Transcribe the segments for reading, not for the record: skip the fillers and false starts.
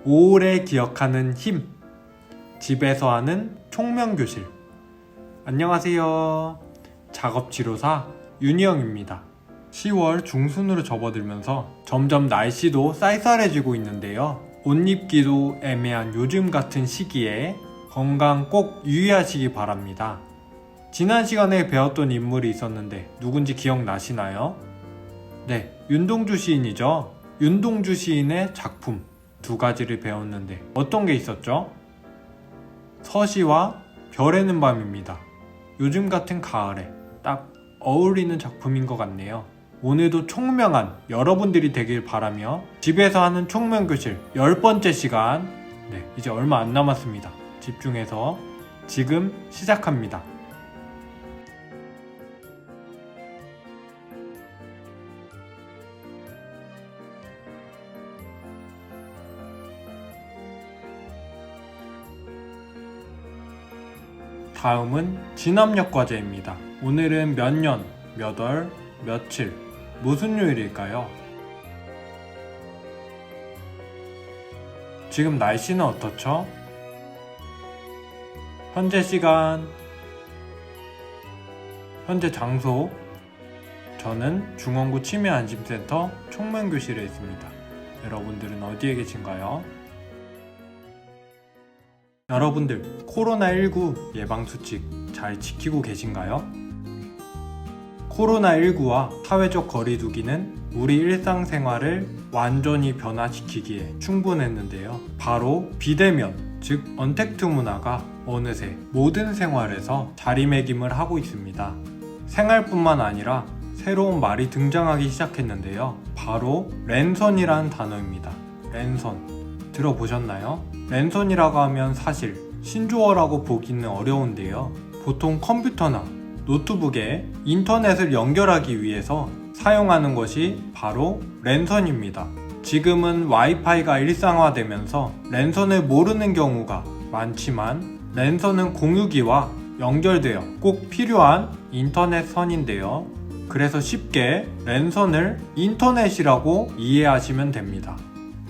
오래 기억하는 힘. 집에서 하는 총명교실. 안녕하세요. 작업치료사 윤희영입니다. 10월 중순으로 접어들면서 점점 날씨도 쌀쌀해지고 있는데요. 옷 입기도 애매한 요즘 같은 시기에 건강 꼭 유의하시기 바랍니다. 지난 시간에 배웠던 인물이 있었는데 누군지 기억나시나요? 네, 윤동주 시인이죠. 윤동주 시인의 작품 두 가지를 배웠는데 어떤 게 있었죠? 서시와 별에는 밤입니다. 요즘 같은 가을에 딱 어울리는 작품인 것 같네요. 오늘도 총명한 여러분들이 되길 바라며 집에서 하는 총명교실 10번째 시간, 이제 얼마 안 남았습니다. 집중해서 지금 시작합니다. 다음은 진압력 과제입니다. 오늘은 몇 년, 몇 월, 며칠, 무슨 요일일까요? 지금 날씨는 어떻죠? 현재 시간, 현재 장소, 저는 중원구 치매안심센터 총명교실에 있습니다. 여러분들은 어디에 계신가요? 여러분들 코로나19 예방수칙 잘 지키고 계신가요? 코로나19와 사회적 거리두기는 우리 일상생활을 완전히 변화시키기에 충분했는데요. 바로 비대면, 즉 언택트 문화가 어느새 모든 생활에서 자리매김을 하고 있습니다. 생활뿐만 아니라 새로운 말이 등장하기 시작했는데요. 바로 랜선이라는 단어입니다. 랜선 들어보셨나요? 랜선이라고 하면 사실 신조어라고 보기는 어려운데요. 보통 컴퓨터나 노트북에 인터넷을 연결하기 위해서 사용하는 것이 바로 랜선입니다. 지금은 와이파이가 일상화되면서 랜선을 모르는 경우가 많지만 랜선은 공유기와 연결되어 꼭 필요한 인터넷 선인데요. 그래서 쉽게 랜선을 인터넷이라고 이해하시면 됩니다.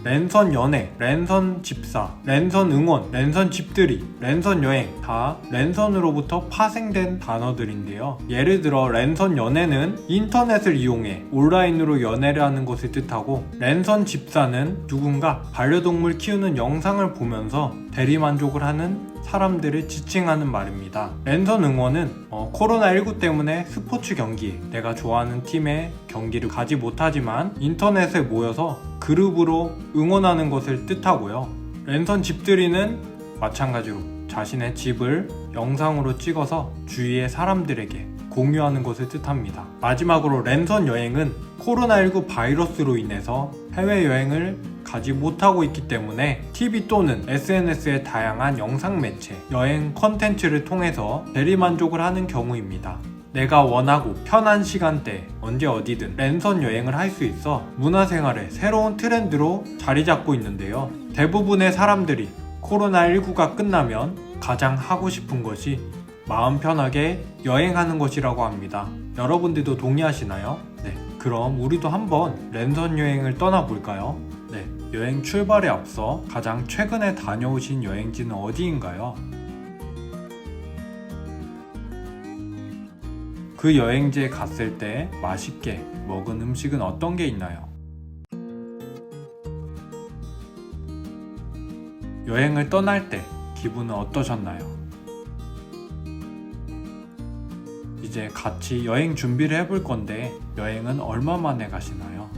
랜선 연애, 랜선 집사, 랜선 응원, 랜선 집들이, 랜선 여행 다 랜선으로부터 파생된 단어들인데요. 예를 들어 랜선 연애는 인터넷을 이용해 온라인으로 연애를 하는 것을 뜻하고, 랜선 집사는 누군가 반려동물 키우는 영상을 보면서 대리만족을 하는 사람들을 지칭하는 말입니다. 랜선 응원은 코로나19 때문에 스포츠 경기에 내가 좋아하는 팀의 경기를 가지 못하지만 인터넷에 모여서 그룹으로 응원하는 것을 뜻하고요. 랜선 집들이는 마찬가지로 자신의 집을 영상으로 찍어서 주위의 사람들에게 공유하는 것을 뜻합니다. 마지막으로 랜선 여행은 코로나19 바이러스로 인해서 해외여행을 가지 못하고 있기 때문에 TV 또는 SNS의 다양한 영상 매체, 여행 컨텐츠를 통해서 대리만족을 하는 경우입니다. 내가 원하고 편한 시간대 언제 어디든 랜선 여행을 할 수 있어 문화생활의 새로운 트렌드로 자리 잡고 있는데요. 대부분의 사람들이 코로나19가 끝나면 가장 하고 싶은 것이 마음 편하게 여행하는 것이라고 합니다. 여러분들도 동의하시나요? 네, 그럼 우리도 한번 랜선 여행을 떠나볼까요? 네, 여행 출발에 앞서 가장 최근에 다녀오신 여행지는 어디인가요? 그 여행지에 갔을 때 맛있게 먹은 음식은 어떤 게 있나요? 여행을 떠날 때 기분은 어떠셨나요? 이제 같이 여행 준비를 해볼 건데 여행은 얼마 만에 가시나요?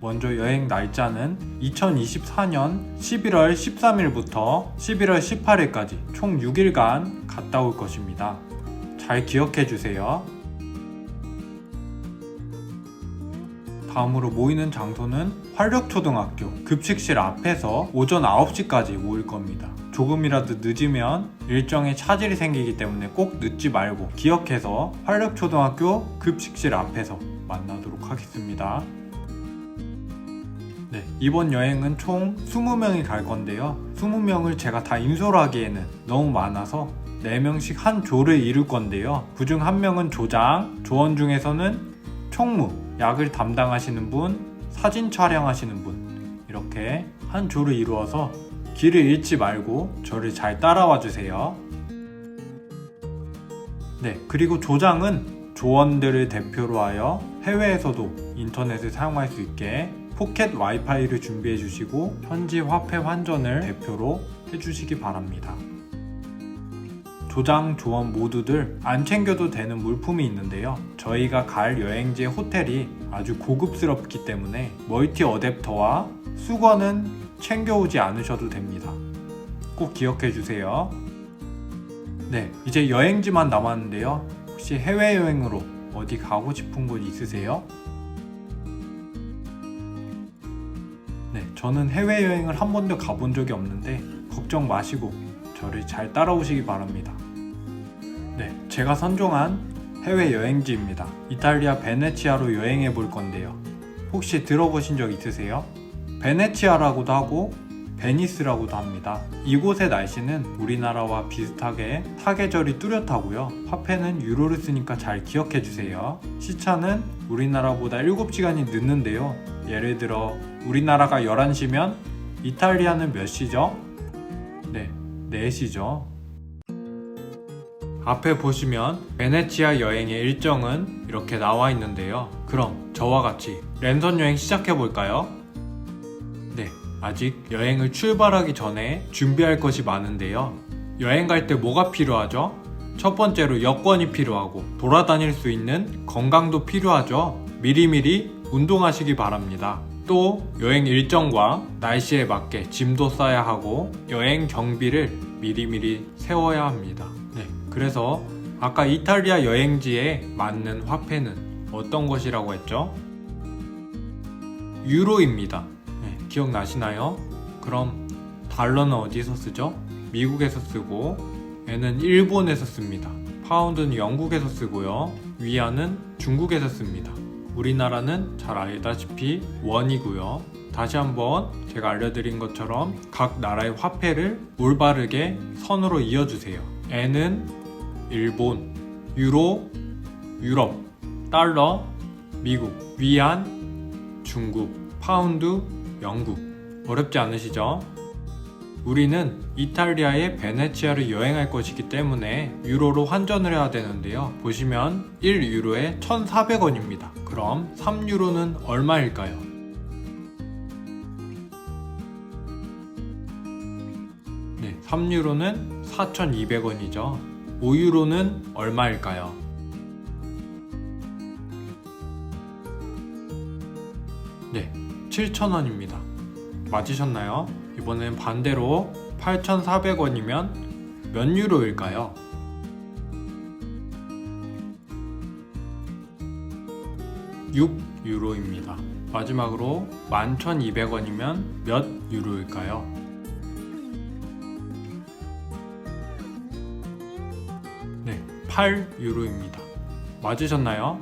먼저 여행 날짜는 2024년 11월 13일부터 11월 18일까지 총 6일간 갔다 올 것입니다. 잘 기억해 주세요. 다음으로 모이는 장소는 활력초등학교 급식실 앞에서 오전 9시까지 모일 겁니다. 조금이라도 늦으면 일정에 차질이 생기기 때문에 꼭 늦지 말고 기억해서 활력초등학교 급식실 앞에서 만나도록 하겠습니다. 네, 이번 여행은 총 20명이 갈 건데요. 20명을 제가 다 인솔 하기에는 너무 많아서 4명씩 한 조를 이룰 건데요. 그중 한 명은 조장, 조원 중에서는 총무, 약을 담당하시는 분, 사진 촬영하시는 분, 이렇게 한 조를 이루어서 길을 잃지 말고 저를 잘 따라와 주세요. 네, 그리고 조장은 조원들을 대표로 하여 해외에서도 인터넷을 사용할 수 있게 포켓 와이파이를 준비해 주시고 현지 화폐 환전을 대표로 해주시기 바랍니다. 조장, 조원 모두들 안 챙겨도 되는 물품이 있는데요. 저희가 갈 여행지의 호텔이 아주 고급스럽기 때문에 멀티 어댑터와 수건은 챙겨오지 않으셔도 됩니다. 꼭 기억해 주세요. 네, 이제 여행지만 남았는데요. 혹시 해외여행으로 어디 가고 싶은 곳 있으세요? 네, 저는 해외여행을 한 번도 가본 적이 없는데 걱정 마시고 저를 잘 따라오시기 바랍니다. 네, 제가 선정한 해외여행지입니다. 이탈리아 베네치아로 여행해 볼 건데요. 혹시 들어보신 적 있으세요? 베네치아라고도 하고 베니스라고도 합니다. 이곳의 날씨는 우리나라와 비슷하게 사계절이 뚜렷하고요. 화폐는 유로를 쓰니까 잘 기억해 주세요. 시차는 우리나라보다 7시간이 늦는데요. 예를 들어 우리나라가 11시면 이탈리아는 몇 시죠? 네, 4시죠. 앞에 보시면 베네치아 여행의 일정은 이렇게 나와 있는데요. 그럼 저와 같이 랜선 여행 시작해 볼까요? 네, 아직 여행을 출발하기 전에 준비할 것이 많은데요. 여행 갈 때 뭐가 필요하죠? 첫 번째로 여권이 필요하고 돌아다닐 수 있는 건강도 필요하죠. 미리미리 운동하시기 바랍니다. 또 여행 일정과 날씨에 맞게 짐도 싸야 하고 여행 경비를 미리미리 세워야 합니다. 네, 그래서 아까 이탈리아 여행지에 맞는 화폐는 어떤 것이라고 했죠? 유로입니다. 네, 기억나시나요? 그럼 달러는 어디서 쓰죠? 미국에서 쓰고 얘는 일본에서 씁니다. 파운드는 영국에서 쓰고요. 위안은 중국에서 씁니다. 우리나라는 잘 알다시피 원이고요. 다시 한번 제가 알려드린 것처럼 각 나라의 화폐를 올바르게 선으로 이어주세요. N은 일본, 유로, 유럽, 달러, 미국, 위안, 중국, 파운드, 영국. 어렵지 않으시죠? 우리는 이탈리아의 베네치아를 여행할 것이기 때문에 유로로 환전을 해야 되는데요. 보시면 1유로에 1,400원입니다. 그럼 3유로는 얼마일까요? 네, 3유로는 4,200원이죠. 5유로는 얼마일까요? 네, 7,000원입니다. 맞으셨나요? 이번엔 반대로 8,400원이면 몇 유로일까요? (6유로입니다) 마지막으로 11,200원이면 몇 유로일까요? 네, 8유로입니다. 맞으셨나요?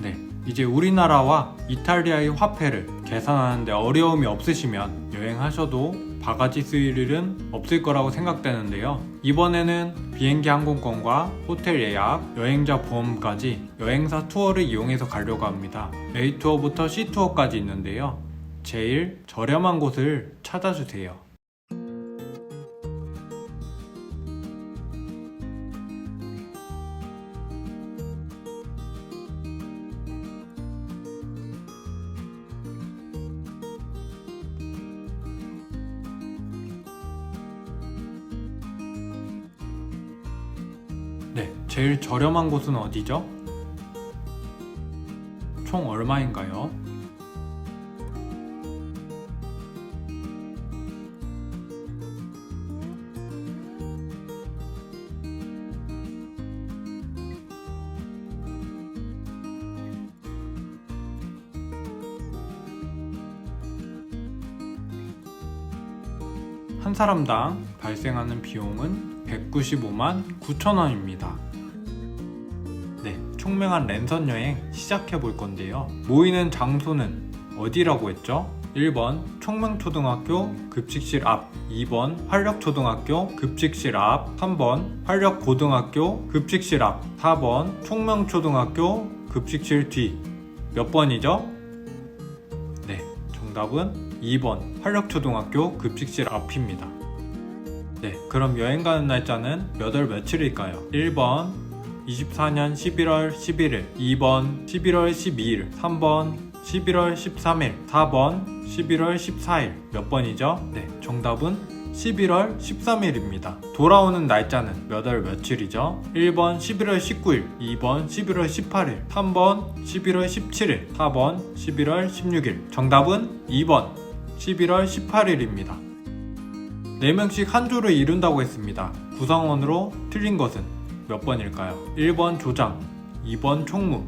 네, 이제 우리나라와 이탈리아의 화폐를 계산하는데 어려움이 없으시면 여행하셔도 바가지 쓸 일은 없을 거라고 생각되는데요. 이번에는 비행기 항공권과 호텔 예약, 여행자 보험까지 여행사 투어를 이용해서 가려고 합니다. A투어부터 C투어까지 있는데요. 제일 저렴한 곳을 찾아주세요. 네, 제일 저렴한 곳은 어디죠? 총 얼마인가요? 한 사람당 발생하는 비용은 195만 9천원입니다. 네, 총명한 랜선 여행 시작해 볼 건데요. 모이는 장소는 어디라고 했죠? 1번 총명초등학교 급식실 앞, 2번 활력초등학교 급식실 앞, 3번 활력고등학교 급식실 앞, 4번 총명초등학교 급식실 뒤. 몇 번이죠? 정답은 2번 활력초등학교 급식실 앞입니다. 네, 그럼 여행 가는 날짜는 몇 월 며칠일까요? 1번 24년 11월 11일, 2번 11월 12일, 3번 11월 13일, 4번 11월 14일. 몇 번이죠? 네, 정답은 11월 13일입니다. 돌아오는 날짜는 몇 월 며칠이죠? 1번 11월 19일, 2번 11월 18일, 3번 11월 17일, 4번 11월 16일. 정답은 2번 11월 18일입니다. 4명씩 한 조를 이룬다고 했습니다. 구성원으로 틀린 것은 몇 번일까요? 1번 조장, 2번 총무,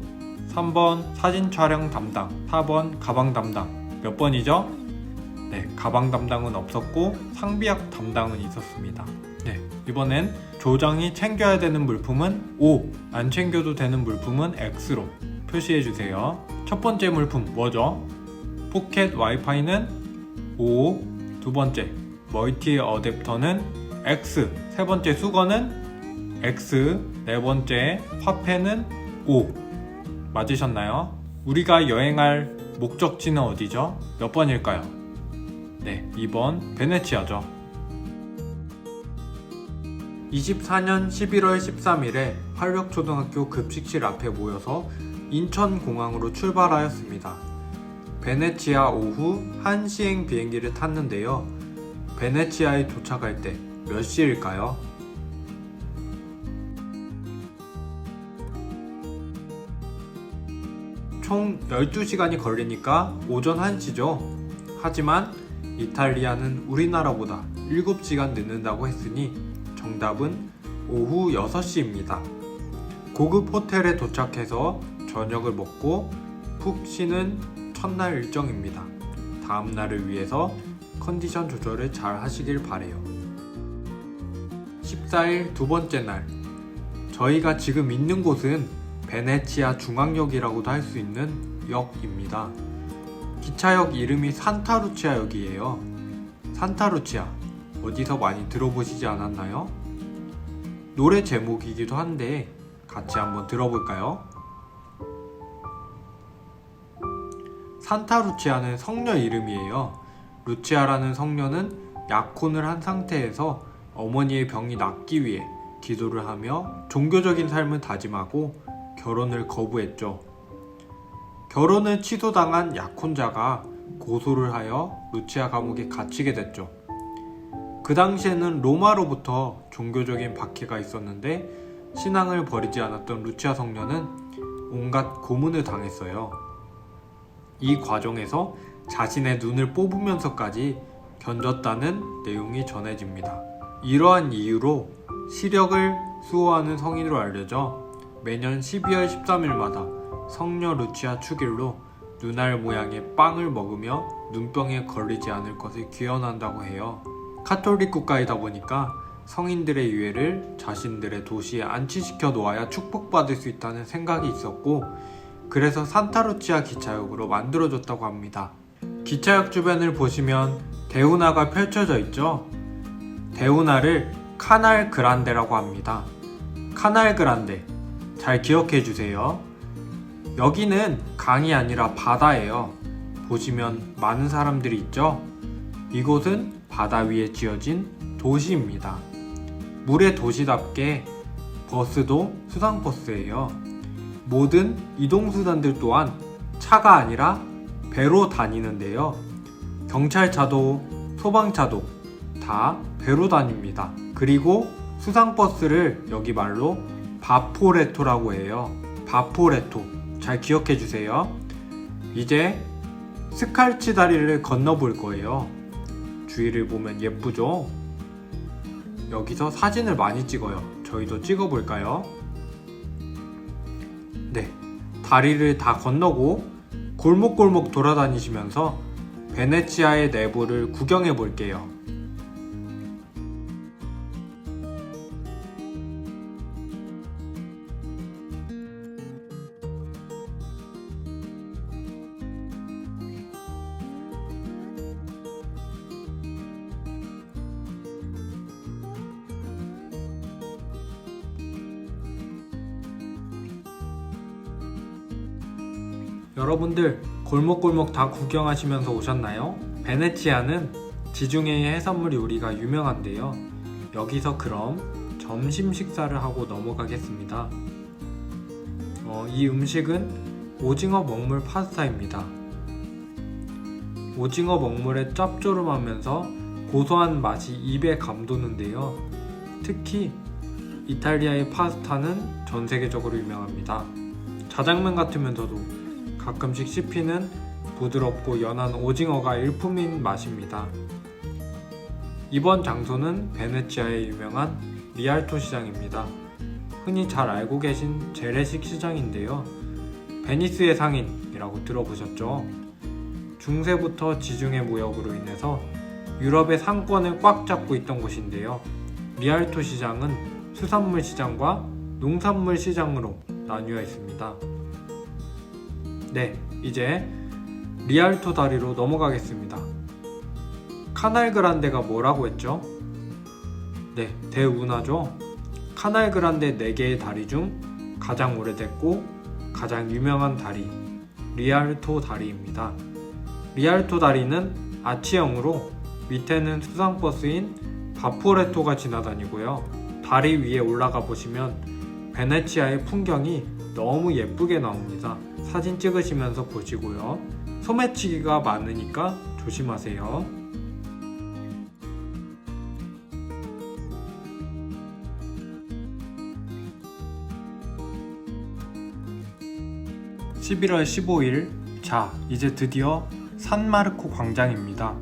3번 사진 촬영 담당, 4번 가방 담당. 몇 번이죠? 네, 가방 담당은 없었고 상비약 담당은 있었습니다. 네, 이번엔 조장이 챙겨야 되는 물품은 O, 안 챙겨도 되는 물품은 X로 표시해주세요. 첫 번째 물품 뭐죠? 포켓 와이파이는 O, 두 번째 멀티 어댑터는 X, 세 번째 수건은 X, 네 번째 화폐는 O. 맞으셨나요? 우리가 여행할 목적지는 어디죠? 몇 번일까요? 네, 2번 베네치아죠. 24년 11월 13일에 활력초등학교 급식실 앞에 모여서 인천공항으로 출발하였습니다. 베네치아 오후 1시행 비행기를 탔는데요. 베네치아에 도착할 때 몇 시일까요? 총 12시간이 걸리니까 오전 1시죠. 하지만 이탈리아는 우리나라보다 7시간 늦는다고 했으니 정답은 오후 6시입니다. 고급 호텔에 도착해서 저녁을 먹고 푹 쉬는 첫날 일정입니다. 다음 날을 위해서 컨디션 조절을 잘 하시길 바래요. 14일 두 번째 날, 저희가 지금 있는 곳은 베네치아 중앙역이라고도 할 수 있는 역입니다. 기차역 이름이 산타루치아역이에요. 산타루치아, 어디서 많이 들어보시지 않았나요? 노래 제목이기도 한데 같이 한번 들어볼까요? 산타루치아는 성녀 이름이에요. 루치아라는 성녀는 약혼을 한 상태에서 어머니의 병이 낫기 위해 기도를 하며 종교적인 삶을 다짐하고 결혼을 거부했죠. 결혼을 취소당한 약혼자가 고소를 하여 루치아 감옥에 갇히게 됐죠. 그 당시에는 로마로부터 종교적인 박해가 있었는데 신앙을 버리지 않았던 루치아 성녀는 온갖 고문을 당했어요. 이 과정에서 자신의 눈을 뽑으면서까지 견뎠다는 내용이 전해집니다. 이러한 이유로 시력을 수호하는 성인으로 알려져 매년 12월 13일마다 성녀 루치아 축일로 눈알 모양의 빵을 먹으며 눈병에 걸리지 않을 것을 기원한다고 해요. 카톨릭 국가이다 보니까 성인들의 유해를 자신들의 도시에 안치시켜 놓아야 축복받을 수 있다는 생각이 있었고, 그래서 산타루치아 기차역으로 만들어졌다고 합니다. 기차역 주변을 보시면 대운하가 펼쳐져 있죠. 대운하를 카날 그란데라고 합니다. 카날 그란데, 잘 기억해 주세요. 여기는 강이 아니라 바다예요. 보시면 많은 사람들이 있죠? 이곳은 바다 위에 지어진 도시입니다. 물의 도시답게 버스도 수상버스예요. 모든 이동수단들 또한 차가 아니라 배로 다니는데요. 경찰차도 소방차도 다 배로 다닙니다. 그리고 수상버스를 여기 말로 바포레토라고 해요. 바포레토, 잘 기억해 주세요. 이제 스칼치 다리를 건너볼 거예요. 주위를 보면 예쁘죠? 여기서 사진을 많이 찍어요. 저희도 찍어볼까요? 네, 다리를 다 건너고 골목골목 돌아다니시면서 베네치아의 내부를 구경해 볼게요. 여러분들 골목골목 다 구경하시면서 오셨나요? 베네치아는 지중해의 해산물 요리가 유명한데요. 여기서 그럼 점심 식사를 하고 넘어가겠습니다. 이 음식은 오징어 먹물 파스타입니다. 오징어 먹물에 짭조름하면서 고소한 맛이 입에 감도는데요. 특히 이탈리아의 파스타는 전 세계적으로 유명합니다. 자장면 같으면서도 가끔씩 씹히는 부드럽고 연한 오징어가 일품인 맛입니다. 이번 장소는 베네치아의 유명한 리알토 시장입니다. 흔히 잘 알고 계신 재래식 시장인데요. 베니스의 상인이라고 들어보셨죠? 중세부터 지중해 무역으로 인해서 유럽의 상권을 꽉 잡고 있던 곳인데요. 리알토 시장은 수산물 시장과 농산물 시장으로 나뉘어 있습니다. 네, 이제 리알토 다리로 넘어가겠습니다. 카날 그란데가 뭐라고 했죠? 네, 대운하죠? 카날 그란데 4개의 다리 중 가장 오래됐고 가장 유명한 다리, 리알토 다리입니다. 리알토 다리는 아치형으로 밑에는 수상버스인 바포레토가 지나다니고요. 다리 위에 올라가 보시면 베네치아의 풍경이 너무 예쁘게 나옵니다. 사진 찍으시면서 보시고요. 소매치기가 많으니까 조심하세요. 11월 15일, 자, 이제 드디어 산마르코 광장입니다.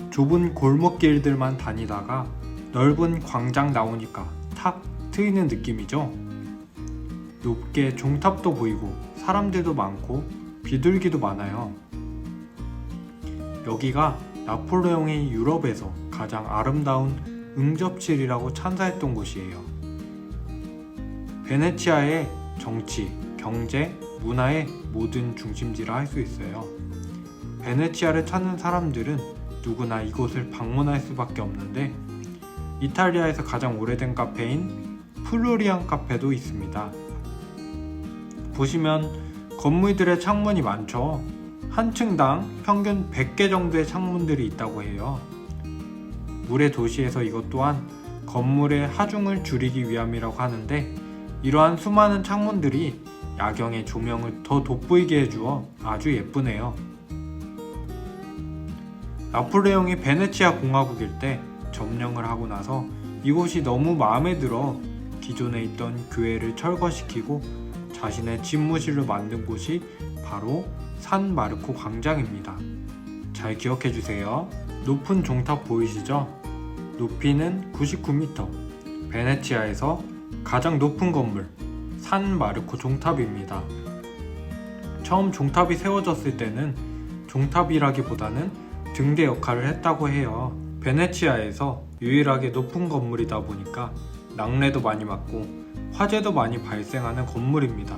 좁은 골목길들만 다니다가 넓은 광장 나오니까 탁 트이는 느낌이죠? 높게 종탑도 보이고 사람들도 많고 비둘기도 많아요. 여기가 나폴레옹이 유럽에서 가장 아름다운 응접실이라고 찬사했던 곳이에요. 베네치아의 정치, 경제, 문화의 모든 중심지라 할 수 있어요. 베네치아를 찾는 사람들은 누구나 이곳을 방문할 수밖에 없는데 이탈리아에서 가장 오래된 카페인 플로리안 카페도 있습니다. 보시면 건물들의 창문이 많죠. 한 층당 평균 100개 정도의 창문들이 있다고 해요. 물의 도시에서 이것 또한 건물의 하중을 줄이기 위함이라고 하는데 이러한 수많은 창문들이 야경의 조명을 더 돋보이게 해주어 아주 예쁘네요. 나폴레옹이 베네치아 공화국일 때 점령을 하고 나서 이곳이 너무 마음에 들어 기존에 있던 교회를 철거시키고 자신의 집무실로 만든 곳이 바로 산 마르코 광장입니다. 잘 기억해주세요. 높은 종탑 보이시죠? 높이는 99m. 베네치아에서 가장 높은 건물 산 마르코 종탑입니다. 처음 종탑이 세워졌을 때는 종탑이라기보다는 등대 역할을 했다고 해요. 베네치아에서 유일하게 높은 건물이다 보니까 낙뢰도 많이 맞고 화재도 많이 발생하는 건물입니다.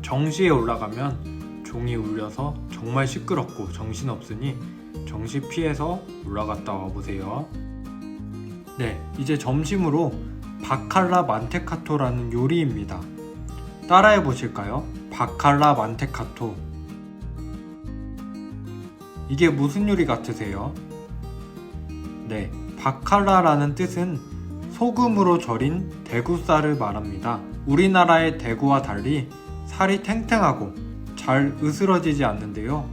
정시에 올라가면 종이 울려서 정말 시끄럽고 정신없으니 정시 피해서 올라갔다 와보세요. 네, 이제 점심으로 바칼라 만테카토라는 요리입니다. 따라해 보실까요? 바칼라 만테카토. 이게 무슨 요리 같으세요? 네, 바칼라라는 뜻은 소금으로 절인 대구살을 말합니다. 우리나라의 대구와 달리 살이 탱탱하고 잘 으스러지지 않는데요.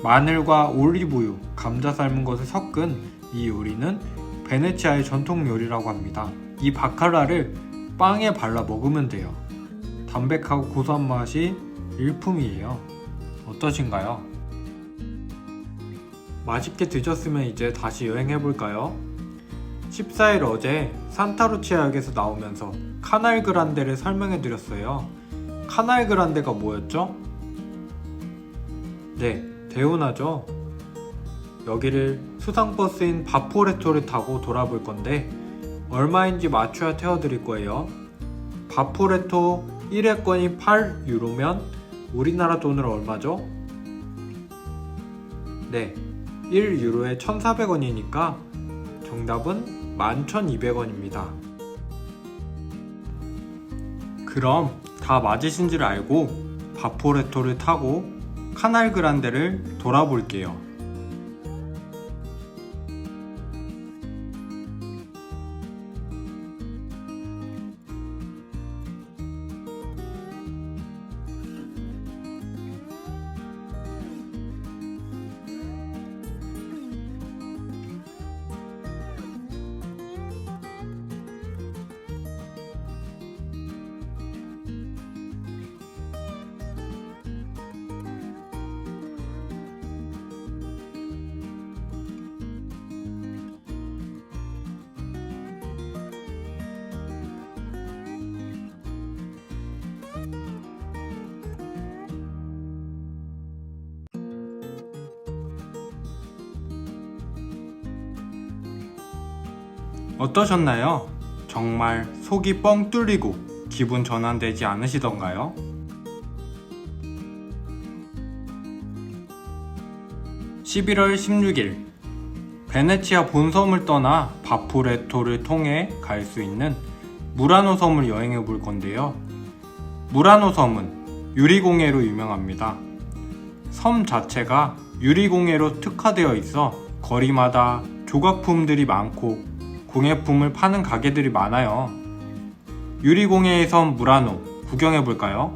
마늘과 올리브유, 감자 삶은 것을 섞은 이 요리는 베네치아의 전통 요리라고 합니다. 이 바칼라를 빵에 발라 먹으면 돼요. 담백하고 고소한 맛이 일품이에요. 어떠신가요? 맛있게 드셨으면 이제 다시 여행해볼까요? 14일 어제 산타루치아역에서 나오면서 카날 그란데를 설명해드렸어요. 카날 그란데가 뭐였죠? 네, 대운하죠. 여기를 수상버스인 바포레토를 타고 돌아볼 건데 얼마인지 맞춰야 태워드릴 거예요. 바포레토 1회권이 8유로면 우리나라 돈으로 얼마죠? 네, 1유로에 1,400원이니까 정답은 11,200원입니다. 그럼 다 맞으신 줄 알고 바포레토를 타고 카날 그란데를 돌아볼게요. 어떠셨나요? 정말 속이 뻥 뚫리고 기분 전환되지 않으시던가요? (11월 16일) 베네치아 본섬을 떠나 바푸레토를 통해 갈 수 있는 무라노 섬을 여행해 볼 건데요. 무라노 섬은 유리공예로 유명합니다. 섬 자체가 유리공예로 특화되어 있어 거리마다 조각품들이 많고 공예품을 파는 가게들이 많아요. 유리공예의 섬 무라노 구경해볼까요?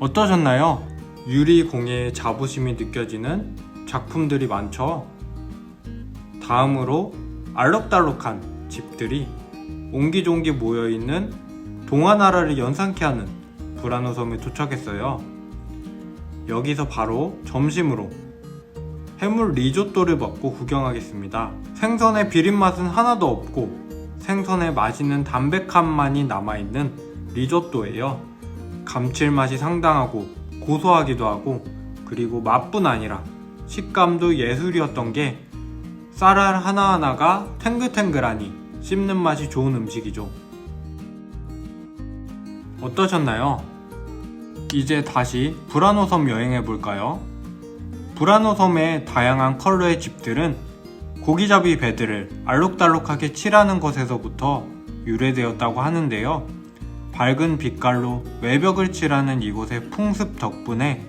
어떠셨나요? 유리공예의 자부심이 느껴지는 작품들이 많죠? 다음으로 알록달록한 집들이 옹기종기 모여있는 동화나라를 연상케 하는 무라노 섬에 도착했어요. 여기서 바로 점심으로 해물 리조또를 먹고 구경하겠습니다. 생선의 비린맛은 하나도 없고 생선의 맛있는 담백함만이 남아있는 리조또예요. 감칠맛이 상당하고 고소하기도 하고 그리고 맛뿐 아니라 식감도 예술이었던 게 쌀 하나하나가 탱글탱글하니 씹는 맛이 좋은 음식이죠. 어떠셨나요? 이제 다시 브라노 섬 여행해볼까요? 브라노 섬의 다양한 컬러의 집들은 고기잡이 배들을 알록달록하게 칠하는 것에서부터 유래되었다고 하는데요. 밝은 빛깔로 외벽을 칠하는 이곳의 풍습 덕분에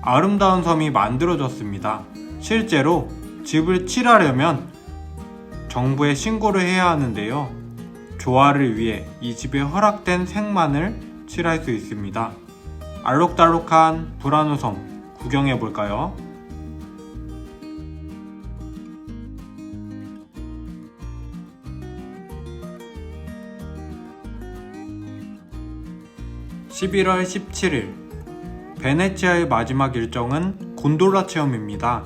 아름다운 섬이 만들어졌습니다. 실제로 집을 칠하려면 정부에 신고를 해야 하는데요. 조화를 위해 이 집에 허락된 색만을 칠할 수 있습니다. 알록달록한 브라노 섬 구경해볼까요? (11월 17일) 베네치아의 마지막 일정은 곤돌라 체험입니다.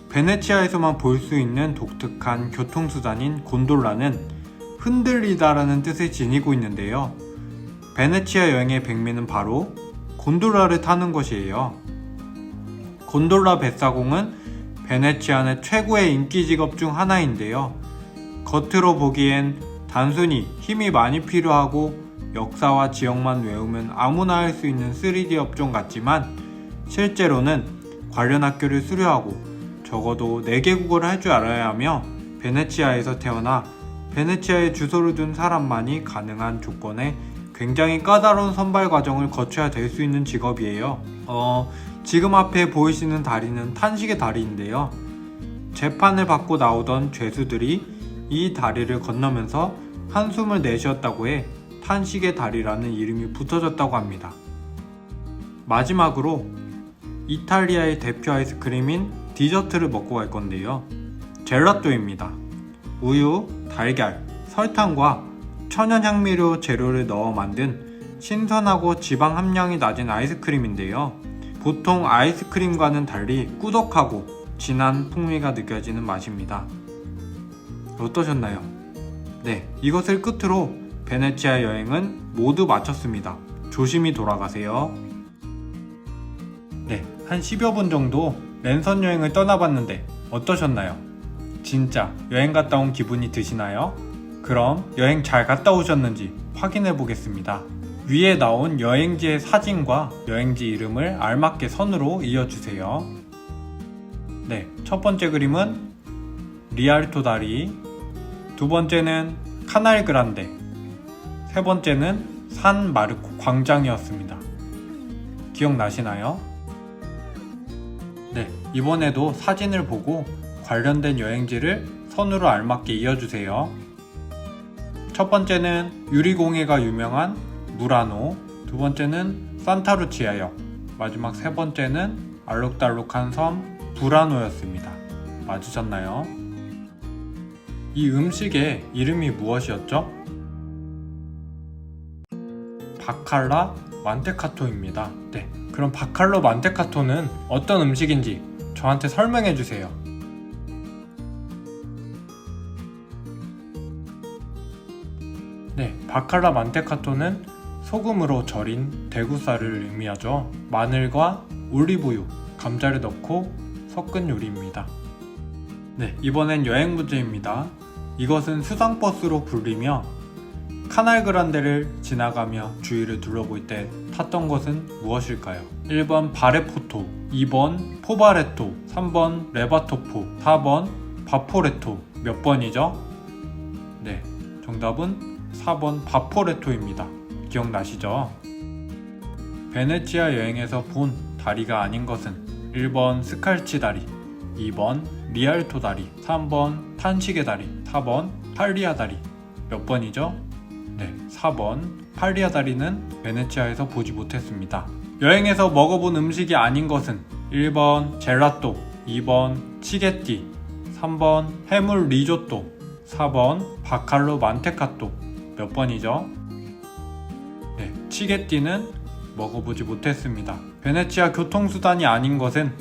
베네치아에서만 볼 수 있는 독특한 교통수단인 곤돌라는 흔들리다라는 뜻을 지니고 있는데요. 베네치아 여행의 백미는 바로 곤돌라를 타는 것이에요. 곤돌라 뱃사공은 베네치아 내 최고의 인기 직업 중 하나인데요. 겉으로 보기엔 단순히 힘이 많이 필요하고 역사와 지역만 외우면 아무나 할 수 있는 3D 업종 같지만 실제로는 관련 학교를 수료하고 적어도 4개 국어를 할 줄 알아야 하며 베네치아에서 태어나 베네치아에 주소를 둔 사람만이 가능한 조건에 굉장히 까다로운 선발 과정을 거쳐야 될 수 있는 직업이에요. 지금 앞에 보이시는 다리는 탄식의 다리인데요. 재판을 받고 나오던 죄수들이 이 다리를 건너면서 한숨을 내쉬었다고 해 탄식의 다리라는 이름이 붙어졌다고 합니다. 마지막으로 이탈리아의 대표 아이스크림인 디저트를 먹고 갈 건데요. 젤라또입니다. 우유, 달걀, 설탕과 천연 향미료 재료를 넣어 만든 신선하고 지방 함량이 낮은 아이스크림인데요. 보통 아이스크림과는 달리 꾸덕하고 진한 풍미가 느껴지는 맛입니다. 어떠셨나요? 네, 이것을 끝으로 베네치아 여행은 모두 마쳤습니다. 조심히 돌아가세요. 네, 한 10여 분 정도 랜선 여행을 떠나봤는데 어떠셨나요? 진짜 여행 갔다 온 기분이 드시나요? 그럼 여행 잘 갔다 오셨는지 확인해 보겠습니다. 위에 나온 여행지의 사진과 여행지 이름을 알맞게 선으로 이어주세요. 네, 첫 번째 그림은 리알토 다리, 두 번째는 카날 그란데, 세 번째는 산 마르코 광장이었습니다. 기억나시나요? 네, 이번에도 사진을 보고 관련된 여행지를 선으로 알맞게 이어주세요. 첫 번째는 유리공예가 유명한 무라노, 두 번째는 산타루치아역, 마지막 세 번째는 알록달록한 섬 부라노였습니다. 맞으셨나요? 이 음식의 이름이 무엇이었죠? 바칼라 만테카토입니다. 네, 그럼 바칼로 만테카토는 어떤 음식인지 저한테 설명해 주세요. 네, 바칼라 만테카토는 소금으로 절인 대구살을 의미하죠. 마늘과 올리브유, 감자를 넣고 섞은 요리입니다. 네, 이번엔 여행 문제입니다. 이것은 수상버스로 불리며 카날 그란데를 지나가며 주위를 둘러볼 때 탔던 것은 무엇일까요? 1번 바레포토, 2번 포바레토, 3번 레바토포, 4번 바포레토. 몇 번이죠? 네, 정답은 4번 바포레토입니다. 기억나시죠? 베네치아 여행에서 본 다리가 아닌 것은 1번 스칼치 다리, 2번 리알토 다리, 3번 탄시계 다리, 4번 팔리아 다리. 몇 번이죠? 네, 4번 팔리아 다리는 베네치아에서 보지 못했습니다. 여행에서 먹어본 음식이 아닌 것은 1번 젤라또, 2번 치게띠, 3번 해물 리조또, 4번 바칼로 만테카토. 몇 번이죠? 네, 치게띠는 먹어보지 못했습니다. 베네치아 교통수단이 아닌 것은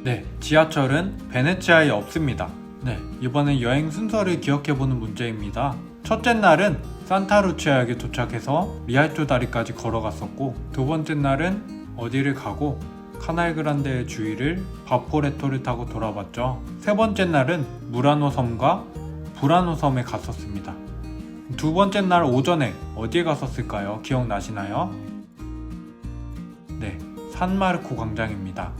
네, 지하철은 베네치아에 없습니다. 네, 이번엔 여행 순서를 기억해보는 문제입니다. 첫째 날은 산타루치아역에 도착해서 리알토 다리까지 걸어갔었고, 두 번째 날은 어디를 가고 카날 그란데의 주위를 바포레토를 타고 돌아봤죠. 세 번째 날은 무라노 섬과 부라노 섬에 갔었습니다. 두 번째 날 오전에 어디에 갔었을까요? 기억나시나요? 네, 산마르코 광장입니다.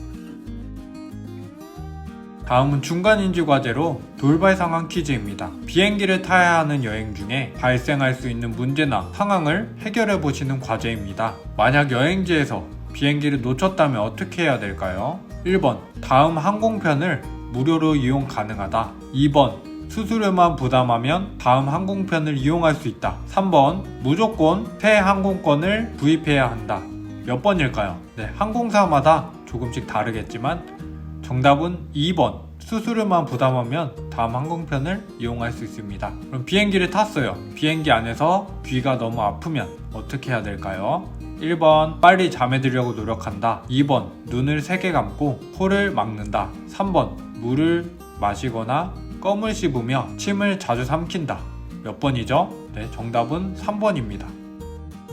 다음은 중간인지 과제로 돌발 상황 퀴즈입니다. 비행기를 타야 하는 여행 중에 발생할 수 있는 문제나 상황을 해결해 보시는 과제입니다. 만약 여행지에서 비행기를 놓쳤다면 어떻게 해야 될까요? 1번, 다음 항공편을 무료로 이용 가능하다. 2번, 수수료만 부담하면 다음 항공편을 이용할 수 있다. 3번, 무조건 새 항공권을 구입해야 한다. 몇 번일까요? 네, 항공사마다 조금씩 다르겠지만 정답은 2번, 수수료만 부담하면 다음 항공편을 이용할 수 있습니다. 그럼 비행기를 탔어요. 비행기 안에서 귀가 너무 아프면 어떻게 해야 될까요? 1번, 빨리 잠에 들려고 노력한다. 2번, 눈을 세게 감고 코를 막는다. 3번, 물을 마시거나 껌을 씹으며 침을 자주 삼킨다. 몇 번이죠? 네, 정답은 3번입니다.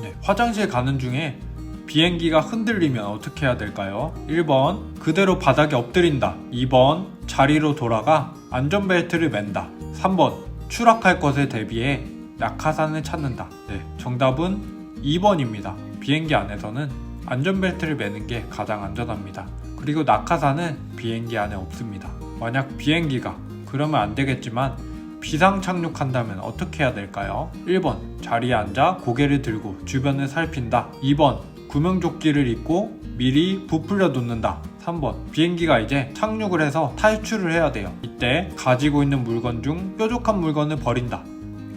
네, 화장실 가는 중에 비행기가 흔들리면 어떻게 해야 될까요? 1번, 그대로 바닥에 엎드린다. 2번, 자리로 돌아가 안전벨트를 맨다. 3번, 추락할 것에 대비해 낙하산을 찾는다. 네, 정답은 2번입니다. 비행기 안에서는 안전벨트를 매는 게 가장 안전합니다. 그리고 낙하산은 비행기 안에 없습니다. 만약 비행기가, 그러면 안 되겠지만 비상 착륙한다면 어떻게 해야 될까요? 1번, 자리에 앉아 고개를 들고 주변을 살핀다. 2번, 구명조끼를 입고 미리 부풀려 놓는다. 3번, 비행기가 이제 착륙을 해서 탈출을 해야 돼요. 이때 가지고 있는 물건 중 뾰족한 물건을 버린다.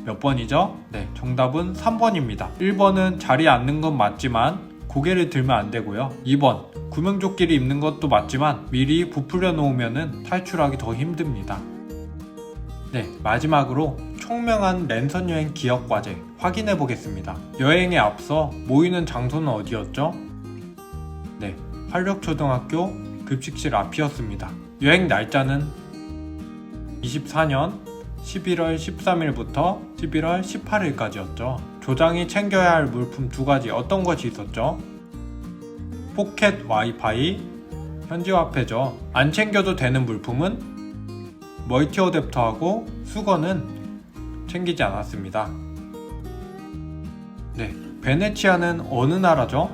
몇 번이죠? 네, 정답은 3번입니다. 1번은 자리에 앉는 건 맞지만 고개를 들면 안 되고요. 2번, 구명조끼를 입는 것도 맞지만 미리 부풀려 놓으면 탈출하기 더 힘듭니다. 네, 마지막으로 총명한 랜선 여행 기억 과제 확인해 보겠습니다. 여행에 앞서 모이는 장소는 어디였죠? 네, 활력초등학교 급식실 앞이었습니다. 여행 날짜는 24년 11월 13일부터 11월 18일까지였죠. 조장이 챙겨야 할 물품 두 가지 어떤 것이 있었죠? 포켓 와이파이, 현지화폐죠. 안 챙겨도 되는 물품은 멀티 어댑터하고 수건은 챙기지 않았습니다. 네, 베네치아는 어느 나라죠?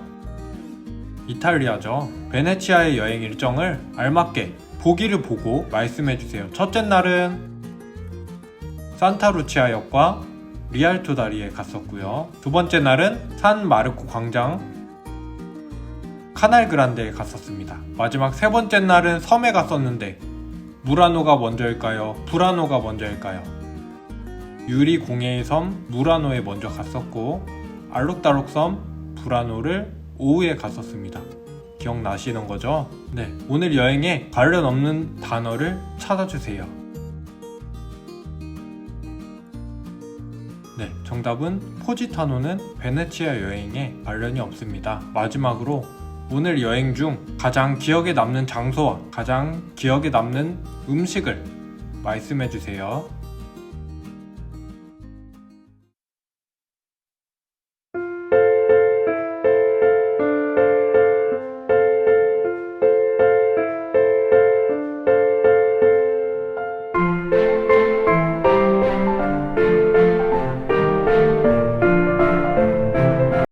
이탈리아죠. 베네치아의 여행 일정을 알맞게 보기를 보고 말씀해주세요. 첫째 날은 산타루치아역과 리알토 다리에 갔었고요. 두 번째 날은 산 마르코 광장, 카날 그란데에 갔었습니다. 마지막 세 번째 날은 섬에 갔었는데 무라노가 먼저일까요? 부라노가 먼저일까요? 유리 공예의 섬 무라노에 먼저 갔었고 알록달록 섬 부라노를 오후에 갔었습니다. 기억나시는 거죠? 네, 오늘 여행에 관련 없는 단어를 찾아주세요. 네, 정답은 포지타노는 베네치아 여행에 관련이 없습니다. 마지막으로 오늘 여행 중 가장 기억에 남는 장소와 가장 기억에 남는 음식을 말씀해주세요.